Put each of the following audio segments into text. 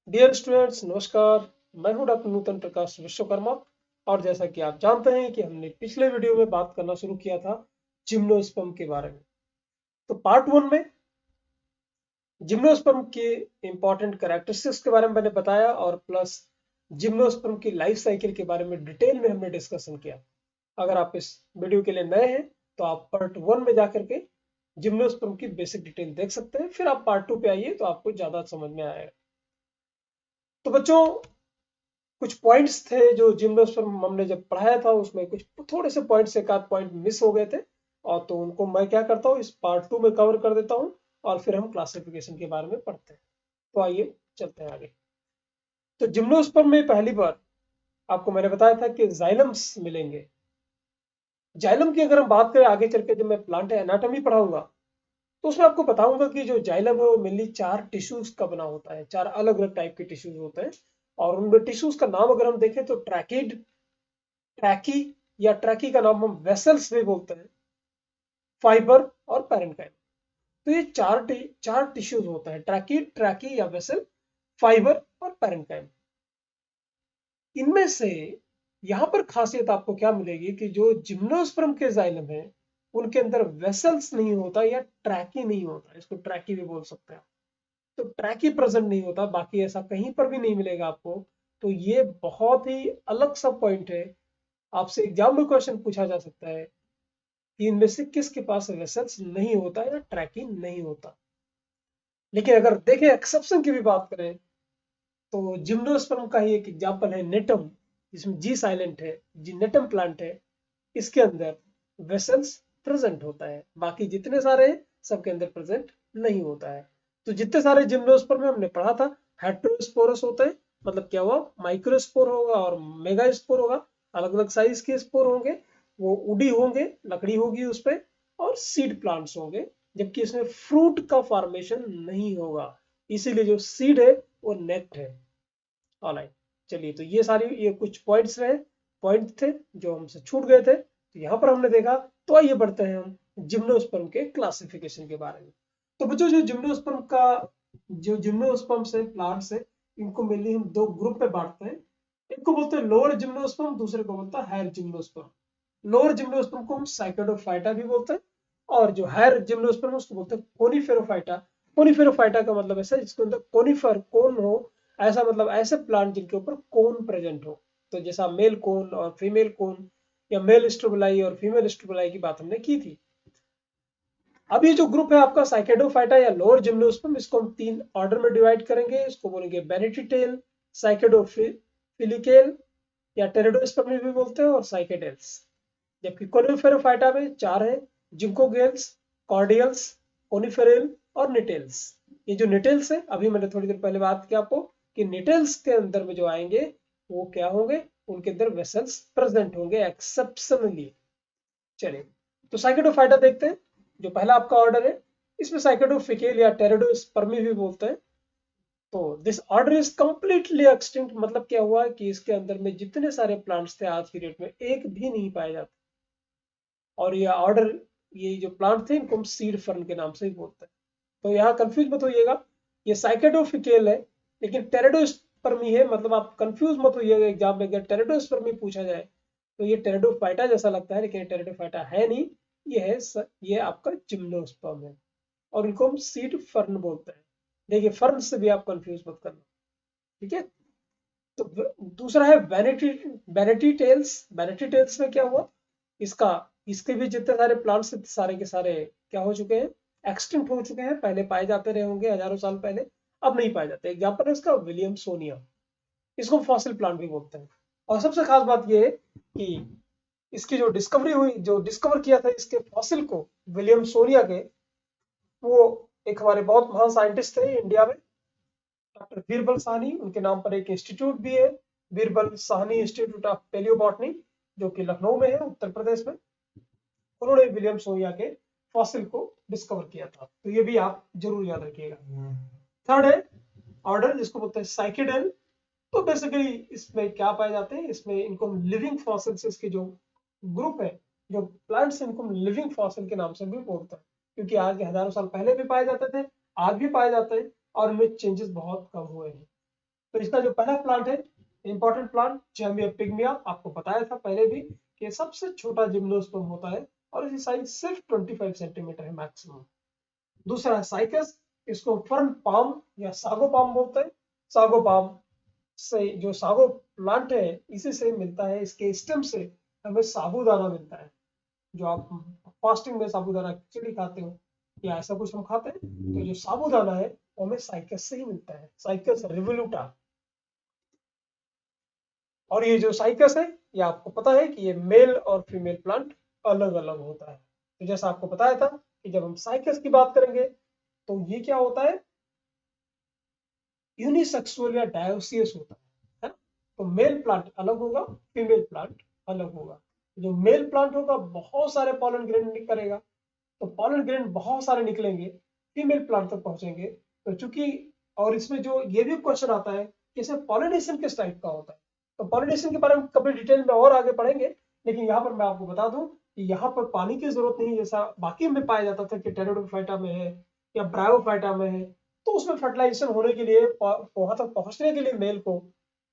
Dear students, नमस्कार। मैं हूं डॉक्टर नूतन प्रकाश विश्वकर्मा। और जैसा कि आप जानते हैं कि हमने पिछले वीडियो में बात करना शुरू किया था जिम्नोस्पर्म के बारे में। तो पार्ट वन में जिम्नोस्पर्म के इंपॉर्टेंट कैरेक्टरिस्टिक्स के बारे में मैंने बताया और प्लस जिम्नोस्पर्म की लाइफ साइकिल के बारे में डिटेल में हमने डिस्कशन किया। अगर आप इस वीडियो के लिए नए हैं तो आप पार्ट वन में जाकर के जिम्नोस्पर्म की बेसिक डिटेल देख सकते हैं, फिर आप पार्ट टू पे आइए तो आपको ज्यादा समझ में आएगा। तो बच्चों, कुछ पॉइंट्स थे जो जिम्नोस्पर्म हमने जब पढ़ाया था उसमें कुछ थोड़े से पॉइंट्स, एक आध पॉइंट मिस हो गए थे। और तो उनको मैं क्या करता हूँ, इस पार्ट टू में कवर कर देता हूँ और फिर हम क्लासिफिकेशन के बारे में पढ़ते हैं। तो आइए चलते हैं आगे। तो जिम्नोस्पर्म में पहली बार आपको मैंने बताया था कि जाइलम्स मिलेंगे। जाइलम की अगर हम बात करें आगे चल के, जब मैं प्लांट एनाटॉमी पढ़ाऊंगा तो उसमें आपको बताऊंगा कि जो जाइलम है वो मेनली 4 टिश्यूज का बना होता है, 4 अलग अलग टाइप के टिश्यूज होते हैं। और उन टिश्यूज का नाम अगर हम देखें तो ट्रैकिड, ट्रैकी, या ट्रैकी का नाम हम वेसल्स भी बोलते हैं, फाइबर और पैरेन्काइम। तो ये चार टिश्यूज होता है, ट्रैकी, ट्रैकी या वेसल, फाइबर और पैरेन्काइम। इनमें से यहाँ पर खासियत आपको क्या मिलेगी कि जो जिम्नोस्पर्म के जाइलम है उनके अंदर वेसल्स नहीं होता या ट्रैकी नहीं होता, इसको ट्रैकी भी बोल सकते हैं। तो ट्रैकी प्रेजेंट नहीं होता, बाकी ऐसा कहीं पर भी नहीं मिलेगा आपको। तो ये बहुत ही अलग सा पॉइंट है। आपसे एग्जाम में क्वेश्चन पूछा जा सकता है कि इनमें से किसके पास वेसल्स नहीं होता या ट्रैकी नहीं होता। लेकिन अगर देखें एक्सेप्शन की भी बात करें तो जिम्नोस्पर्म का ही एक एग्जाम्पल है नेटम, जिसमें जी साइलेंट है, जी नेटम प्लांट है। इसके अंदर वेसल्स प्रेजेंट होता है, बाकी जितने सारे हैं सबके अंदर प्रेजेंट नहीं होता है। तो जितने सारे जिम्नोस्पर्म में हमने पढ़ा था हेटेरोस्पोरस होते हैं, मतलब क्या हुआ, माइक्रोस्पोर होगा और मेगास्पोर होगा, अलग अलग साइज के स्पोर होंगे, वो उडी होंगे, लकड़ी होगी उस पर, और सीड प्लांट्स होंगे, जबकि इसमें फ्रूट का फॉर्मेशन नहीं होगा। इसीलिए जो सीड है वो नेक्ट है। ऑलराइट, चलिए, तो ये सारी ये कुछ पॉइंट थे जो हमसे छूट गए थे, तो यहाँ पर हमने देखा। तो आइए बढ़ते हैं हम जिम्नोस्पर्म के क्लासिफिकेशन के बारे में। तो बच्चों, जो जिम्नोस्पर्म से प्लांट्स है, इनको मेनली हम दो ग्रुप में बांटते हैं। एक को बोलते हैं लोअर जिम्नोस्पर्म, दूसरे को बोलता है हायर जिम्नोस्पर्म। लोअर जिम्नोस्पर्म को हम साइकेडोफाइटा भी बोलते हैं, और जो हायर जिम्नोस्पर्म उसको बोलते हैं कोनिफेरोफाइटा। कोनिफेरोफाइटा का मतलब ऐसा है जिसके अंदर कोनिफर कोन हो, ऐसा मतलब ऐसे प्लांट जिनके ऊपर कोन प्रेजेंट हो। तो जैसा मेल कोन और फीमेल कोन, या मेल स्ट्रोबलाई और फीमेल स्ट्रोबलाई की बात हमने की थी। अब ये जो ग्रुप है आपका साइकेडोफाइटा या लोअर जिम्नोस्पर्म, इसको हम 3 ऑर्डर में डिवाइड करेंगे। इसको बोलेंगे बेनेटिटेल, साइकेडोफिलिकेल या टेरिडोस्पर्मी भी बोलते हैं, और साइकेडेल्स। जबकि कोनिफेरोफाइटा में 4 है, जिंकोगेल्स, कॉर्डियल्स, कोनिफेरेल और निटेल्स। ये जो निटेल्स है, अभी मैंने थोड़ी देर पहले बात की आपको कि निटेल्स के अंदर में जो आएंगे वो क्या होंगे, उनके अंदर वेसल्स प्रेजेंट होंगे एक्सेप्शनली। चलिए, तो साइकेडोफाइटा देखते हैं, जो पहला आपका ऑर्डर है। इसमें साइकेडोफिकेल या टेरिडोस्पर्मी भी बोलते हैं। तो this order is completely extinct, मतलब क्या हुआ कि इसके अंदर में जितने सारे प्लांट्स थे आज की डेट में एक भी नहीं पाए जाते। और ये जो प्लांट थे इनको हम सीड फर्न के नाम से ही बोलते हैं। तो यहाँ कंफ्यूज मत होइएगा, ये साइकेडोफिकेल है लेकिन टेरिडोस्पर्मी है, मतलब आप कंफ्यूज मत होइएगा। एग्जाम में अगर टेरिडोस्पर्मी पूछा जाए तो ये टेरिडोफाइटा जैसा लगता है, लेकिन टेरिडोफाइटा है नहीं। ये आपका जिम्नोस्पर्म है, और इनको हम सीड फर्न बोलते हैं। देखिए, फर्न से भी आप कंफ्यूज मत करना, ठीक है। तो दूसरा है वैनिटी, वैनिटी टेल्स। वैनिटी टेल्स में क्या हुआ, इसका इसके भी जितने सारे प्लांट्स सारे के सारे क्या हो चुके हैं, एक्सटिंक्ट हो चुके हैं। पहले पाए जाते रहे होंगे हजारों साल पहले, अब नहीं पाए जाते। एग्जाम्पल है इसका विलियमसोनिया, इसको फॉसिल प्लांट भी बोलते हैं। और सबसे खास बात यह है कि इसकी जो डिस्कवरी हुई, जो डिस्कवर किया था इसके फॉसिल को, विलियमसोनिया के, वो एक हमारे बहुत महान साइंटिस्ट थे इंडिया में, डॉक्टर बीरबल साहनी। उनके नाम पर एक इंस्टीट्यूट भी है, Birbal Sahni institute of palaeobotany, जो कि लखनऊ में है, उत्तर प्रदेश में। उन्होंने विलियम सोया के फॉसिल को डिस्कवर किया था। तो ये भी आप जरूर याद रखिएगा। थर्ड है ऑर्डर, जिसको बोलते हैं साइकेडेल। तो बेसिकली इसमें क्या पाए जाते हैं, इसमें इनको लिविंग फॉसिल्स, इसके जो ग्रुप है, जो प्लांट्स, इनको लिविंग फॉसिल के नाम से भी बोलते हैं, क्योंकि आज के हजारों साल पहले भी पाए जाते थे, आज भी पाए जाते हैं, और इनमें चेंजेस बहुत कम हुए हैं। तो इसका जो पहला प्लांट है इंपॉर्टेंट प्लांट जैमिया पिग्मिया, आपको बताया था पहले भी कि ये सबसे छोटा जिम्नोस्पर्म होता है और इसकी साइज सिर्फ 25 सेंटीमीटर है मैक्सिमम। दूसरा है साइकस, इसको फर्न पाम या सागो पाम बोलते हैं। सागो पाम से जो सागो प्लांट है इसी से मिलता है, इसके स्टेम से हमें साबूदाना मिलता है। जो आप फास्टिंग में साबूदाना खिचड़ी खाते हो या ऐसा कुछ हम खाते हैं, तो जो साबूदाना है वो हमें साइकस से ही मिलता है, साइकस रिवोल्यूटा। और ये जो साइकस है ये आपको पता है कि ये मेल और फीमेल प्लांट अलग अलग होता है। तो जैसा आपको बताया था कि जब हम साइकस की बात करेंगे तो ये क्या होता है, यूनिसेक्सुअल या डायोसियस होता है ना। तो मेल प्लांट अलग होगा, फीमेल प्लांट अलग होगा। जो मेल प्लांट होगा बहुत सारे पॉलन ग्रेन करेगा, तो पॉलन ग्रेन बहुत सारे निकलेंगे, फीमेल प्लांट तक पहुंचेंगे। तो चूंकि और इसमें जो ये भी क्वेश्चन आता है कि इसमें पॉलिनेशन किस टाइप का होता है, तो पॉलिनेशन के बारे में कभी डिटेल में और आगे पढ़ेंगे, लेकिन यहाँ पर मैं आपको बता दूं कि यहाँ पर पानी की जरूरत नहीं, जैसा बाकी में पाया जाता था कि टेरिडोफाइटा में है या ब्रायोफाइटा में है, तो उसमें फर्टिलाइजेशन होने के लिए वहां तक पहुंचने के लिए मेल को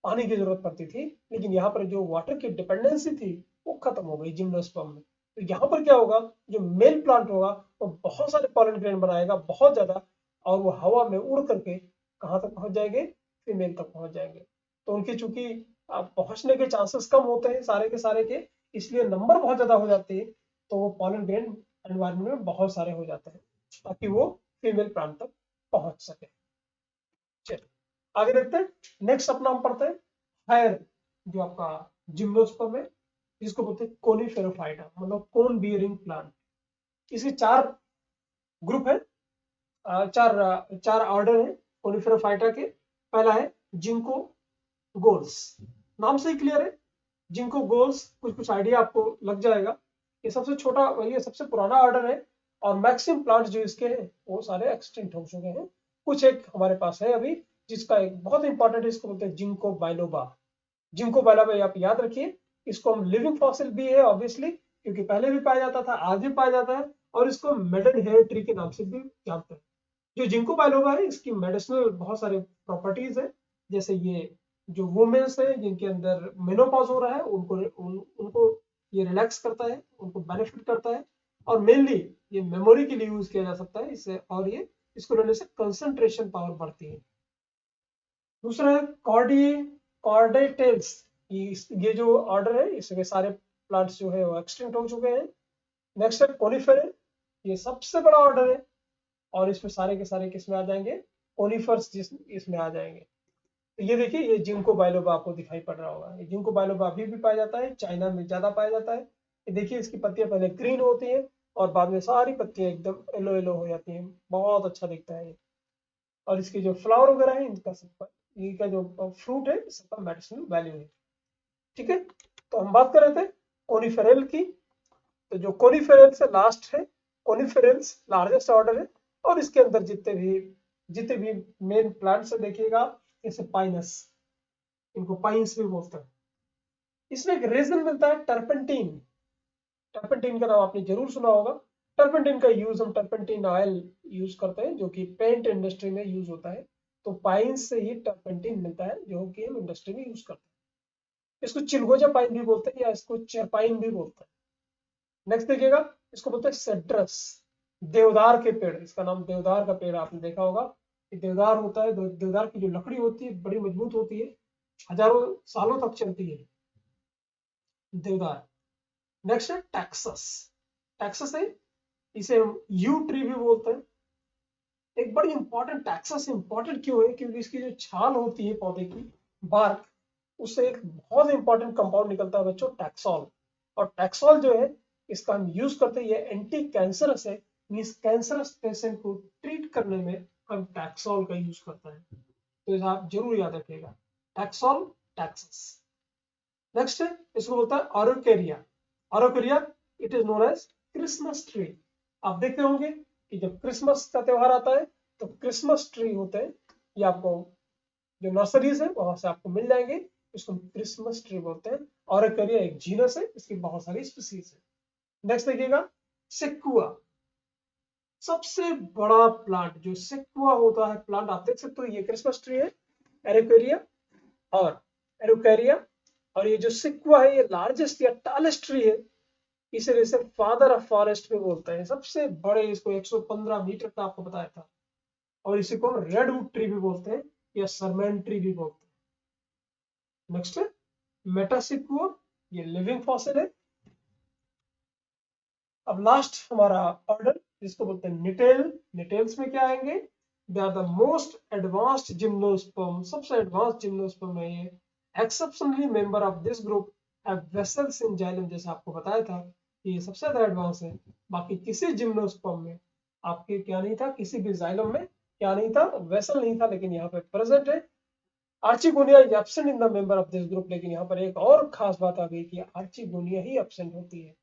पानी की जरूरत पड़ती थी। लेकिन यहाँ पर जो वाटर की डिपेंडेंसी थी वो खत्म हो गई जिम्नोस्पर्म में। तो यहाँ पर क्या होगा, जो मेल प्लांट होगा वो बहुत सारे पॉलन ग्रेन बनाएगा, बहुत ज्यादा, और वो हवा में उड़ करके कहाँ तक पहुंच जाएंगे, फीमेल तक पहुंच जाएंगे। तो उनकी चूंकि पहुंचने के चांसेस कम होते हैं सारे के सारे के, इसलिए नंबर बहुत ज्यादा हो जाती है, तो वो पॉलन ग्रेन एनवायरमेंट में बहुत सारे हो जाते हैं ताकि वो फीमेल प्लांट तक पहुंच सके। चलिए आगे देखते हैं। नेक्स्ट अपना हम पढ़ते हैं हायर, जो आपका जिम्नोस्पर्म है, जिसको बोलते हैं कोनिफेरोफाइटा, मतलब कोन बियरिंग प्लांट। इसके चार ग्रुप है, चार ऑर्डर है कोनिफेरोफाइटा के। पहला है जिंको गोल्स, नाम से ही क्लियर है, जिंको गोल्स, कुछ कुछ आइडिया आपको लग जाएगा। ये सबसे छोटा, ये सबसे पुराना ऑर्डर है, और मैक्सिमम प्लांट्स जो इसके हैं वो सारे एक्सटिंक्ट हो चुके हैं। कुछ एक हमारे पास है अभी, जिसका एक बहुत इंपॉर्टेंट है, इसको बोलते हैं जिंको बाइलोबा। जिंको बाइलोबा आप याद रखिए, इसको हम लिविंग फॉसिल भी है ऑब्वियसली, क्योंकि पहले भी पाया जाता था, आज भी पाया जाता है, और इसको मेडन हेयर ट्री के नाम से भी जानते हैं। जो जिंको बाइलोबा है इसकी मेडिसिनल बहुत सारे प्रॉपर्टीज है, जैसे ये जो वुमेन्स है जिनके अंदर मेनोपॉज हो रहा है उनको ये रिलैक्स करता है, उनको बेनिफिट करता है, और मेनली ये मेमोरी के लिए यूज किया जा सकता है इससे, और ये इसको लेने से कंसंट्रेशन पावर बढ़ती है। दूसरा है कॉर्डेटेल्स, ये जो ऑर्डर है इसके सारे प्लांट्स जो है वो एक्सटिंक्ट हो चुके हैं। नेक्स्ट है कोनिफेर, ये सबसे बड़ा ऑर्डर है, और इसमें सारे के सारे किस में आ जाएंगे, कोनिफर्स इसमें आ जाएंगे। तो ये देखिए, ये जिंको बाइलोबा आपको दिखाई पड़ रहा होगा, ये जिंको बाइलोबा अभी भी पाया जाता है, चाइना में ज्यादा पाया जाता है। ये देखिए, इसकी पत्तियां पहले ग्रीन होती हैं और बाद में सारी पत्तियां एकदम येलो येलो हो जाती हैं, बहुत अच्छा दिखता है ये। और इसके जो फ्लावर वगैरह है इनका सबका, इनका जो फ्रूट है सबका मेडिसिनल वैल्यू है। ठीक है, तो हम बात कर रहे थे कोनिफेरल की। तो जो कोनिफेरल से लास्ट है, कोनिफेरल्स लार्जेस्ट ऑर्डर है, और इसके अंदर जितने भी मेन प्लांट्स है देखिएगा, जैसे पाइनस, इनको पाइन्स भी बोलते हैं। इसमें एक रेजन मिलता है टर्पेंटीन, टर्पेंटीन का नाम आपने जरूर सुना होगा। टर्पेंटीन का यूज हम टर्पेंटीन ऑयल यूज करते हैं, जो कि पेंट इंडस्ट्री में यूज होता है। तो पाइन्स से ही टर्पेंटीन मिलता है, जो कि हम इंडस्ट्री में यूज करते हैं। इसको चिलगोजा पाइन भी बोलते हैं, या इसको चेरपाइन भी बोलते हैं। नेक्स्ट देखिएगा, इसको बोलते हैं सेड्रस, देवदार के पेड़, इसका नाम देवदार का पेड़ आपने देखा होगा। देवदार होता है, देवदार की जो लकड़ी होती है बड़ी मजबूत होती है, हजारों सालों तक चलती है देवदार। नेक्स्ट है टैक्सस, टैक्सस है, इसे हम यू ट्री भी बोलते हैं। एक बड़ी इंपॉर्टेंट, टैक्सस इंपॉर्टेंट क्यों है, क्योंकि इसकी जो छाल होती है पौधे की, बार्क, उससे एक बहुत इंपॉर्टेंट कंपाउंड निकलता है बच्चों, टैक्सॉल। और टैक्सॉल जो है इसका हम यूज करते हैं, ये एंटी कैंसरस है, मींस कैंसरस पेशेंट को ट्रीट करने में हम टैक्सॉल का यूज करते हैं। तो इसे आप जरूर याद रखिएगा, टैक्सॉल, टैक्सस। नेक्स्ट है, इसको बोलता है araucaria, araucaria, it is known as Christmas tree. आप देखते होंगे कि जब क्रिसमस का त्योहार आता है तो क्रिसमस ट्री होते हैं, ये आपको जो नर्सरीज है वहां से आपको मिल जाएंगे, इसको क्रिसमस ट्री बोलते हैं। ऑरोकेरिया एक जीनस है, इसकी बहुत सारी स्पीसीज है। नेक्स्ट देखिएगा, सेक्युआ, सबसे बड़ा प्लांट जो सेक्युआ होता है प्लांट, आप देख सकते हो ये क्रिसमस ट्री है, एरिकेरिया और एरुकेरिया। और ये जो सिक्वा है ये लार्जेस्ट या टालेस्ट ट्री है, इसे फादर ऑफ फॉरेस्ट भी बोलते हैं, सबसे बड़े, इसको 115 मीटर का आपको बताया था। और इसी को रेडवुड ट्री भी बोलते हैं या सरमैन ट्री भी बोलते हैं। नेक्स्ट है मेटासिक्वा, ये लिविंग फॉसिल है। अब लास्ट हमारा ऑर्डर जिसको बोलते हैं निटेल। निटेल्स में क्या आएंगे? They are the most advanced gymnosperm, सबसे एडवांस जिम्नोस्पर्म है ये। Exceptionally member of this group have vessels in xylem, जैसे आपको बताया था कि ये सबसे ज्यादा एडवांस है। बाकी किसी जिम्नोस्पर्म में आपके क्या नहीं था, किसी भी जाइलम में क्या नहीं था, वेसल नहीं था, लेकिन यहाँ पे प्रेजेंट है। Archegonia is absent in the member of this group, लेकिन यहाँ पर एक और खास बात आ गई कि आर्चिगोनिया ही एब्सेंट होती है।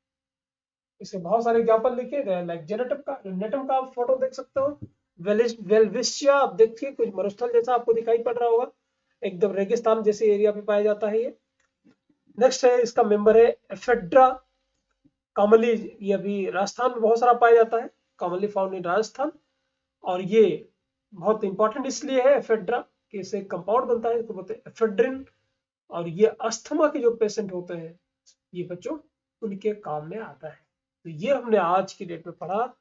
इसके बहुत सारे एग्जाम्पल लिखे गए, लाइक जेनेटम का आप फोटो देख सकते हो। वेलविशिया आप देखिए, कुछ मरुस्थल जैसा आपको दिखाई पड़ रहा होगा, एकदम रेगिस्तान जैसे एरिया पे पाया जाता है ये। नेक्स्ट है इसका मेंबर है एफेड्रा कॉमनली, ये अभी राजस्थान में बहुत सारा पाया जाता है, कॉमनली फाउंड इन राजस्थान। और ये बहुत इंपॉर्टेंट इसलिए है एफेड्रा कि इससे कंपाउंड बनता है, इसको बोलते हैं एफेड्रिन। और ये अस्थमा के जो पेशेंट होते हैं ये बच्चों, उनके काम में आता है। तो ये हमने आज की डेट में पढ़ा,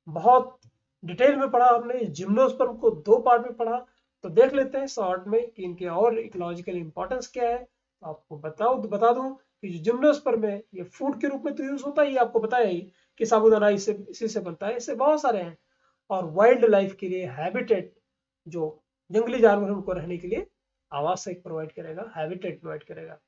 बहुत डिटेल में पढ़ा हमने। जिम्नोस्पर्म को 2 पार्ट में पढ़ा, तो देख लेते हैं शॉर्ट में कि इनके और इकोलॉजिकल इंपॉर्टेंस क्या है। तो आपको बता दूं कि जो जिम्नोस्पर्म है ये फूड के रूप में तो यूज होता है, ये आपको बताया ही कि साबूदाना इसी से बनता है, इससे बहुत सारे हैं। और वाइल्ड लाइफ के लिए हैबिटेट, जो जंगली जानवर उनको रहने के लिए आवास प्रोवाइड करेगा, हैबिटेट प्रोवाइड करेगा।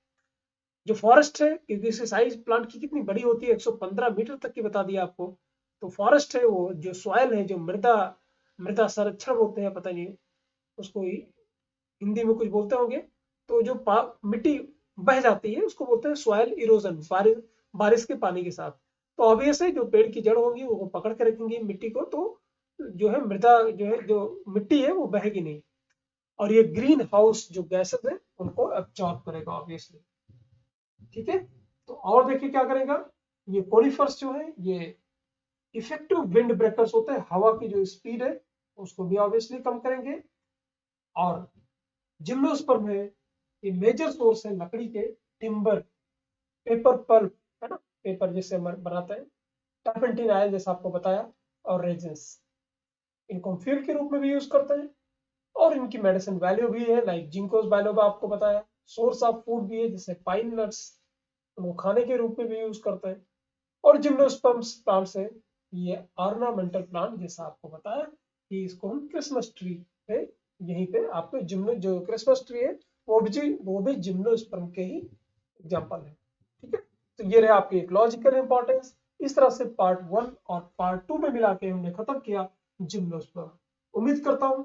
जो फॉरेस्ट है, क्योंकि इसकी साइज प्लांट की कितनी बड़ी होती है, 115 मीटर तक की बता दिया आपको। तो फॉरेस्ट है वो जो सॉयल है, जो मृदा मृदा संरक्षण बोलते हैं, पता नहीं उसको हिंदी में कुछ बोलते होंगे। तो जो मिट्टी बह जाती है उसको बोलते हैं सॉयल इरोजन, बारिश के पानी के साथ। तो ऑब्वियस है जो पेड़ की जड़ होगी वो पकड़ के रखेंगी मिट्टी को, तो जो है मृदा जो है, जो मिट्टी है वो बहेगी नहीं। और ये ग्रीन हाउस जो गैसेस है उनको एब्जॉर्ब करेगा ऑब्वियसली। ठीक है, तो और देखिए क्या करेगा, ये कोनिफर्स जो है ये इफेक्टिव विंड ब्रेकर्स होते हैं, हवा की जो स्पीड है उसको भी ऑब्वियसली कम करेंगे। और जिम्नोस्पर्म है ये मेजर सोर्स है लकड़ी के, टिम्बर, पेपर पल्प है ना, पेपर जिससे बनाते हैं, टर्पेंटिन आयल जैसा आपको बताया, और रेजिन्स, इनको हम फ्यूल के रूप में भी यूज करते हैं। और इनकी मेडिसिन वैल्यू भी है, लाइक जिंकोस बाइलोबा आपको बताया, सोर्स ऑफ फूड भी है, जैसे पाइन नट्स वो खाने के रूप में भी यूज करते हैं। और जिम्नोस्पर्म्स प्लांट्स है ये ऑर्नामेंटल प्लांट, जैसा आपको बताया कि इसको हम क्रिसमस ट्री पे, यहीं पे आपको जिम्नो जो क्रिसमस ट्री है वो भी जिम्नोस्पर्म के ही एग्जाम्पल है। ठीक है, तो ये रहे आपकी इकोलॉजिकल इंपॉर्टेंस। इस तरह से पार्ट 1 और पार्ट 2 में मिला के हमने खत्म किया जिम्नोस्पर्म। उम्मीद करता हूँ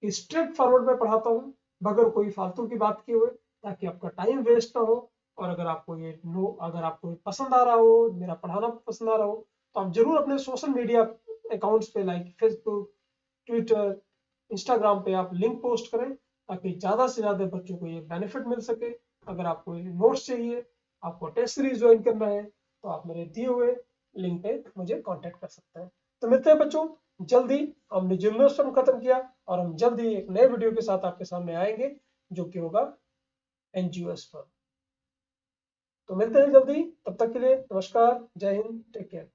कि स्ट्रेट फॉरवर्ड में पढ़ाता हूँ बगैर कोई फालतू की बात किए हुए, ताकि आपका टाइम वेस्ट ना हो। और अगर आपको ये पसंद आ रहा हो, मेरा पढ़ाना पसंद आ रहा हो, तो आप जरूर अपने सोशल मीडिया अकाउंट्स पे, लाइक फेसबुक, ट्विटर, इंस्टाग्राम पे आप लिंक पोस्ट करें, ताकि ज़्यादा से ज़्यादा बच्चों को ये बेनिफिट मिल सके। अगर आपको नोट्स चाहिए, आपको टेस्ट सीरीज ज्वाइन करना है, तो आप मेरे दिए हुए लिंक पे मुझे कांटेक्ट कर सकते हैं। तो मिलते हैं बच्चों जल्दी। हमने जिम्नोस्पर्म खत्म किया और हम जल्दी एक नए वीडियो के साथ आपके सामने आएंगे, जो कि होगा एंजियोस्पर्म। तो मिलते हैं जल्दी, तब तक के लिए नमस्कार, जय हिंद, टेक केयर।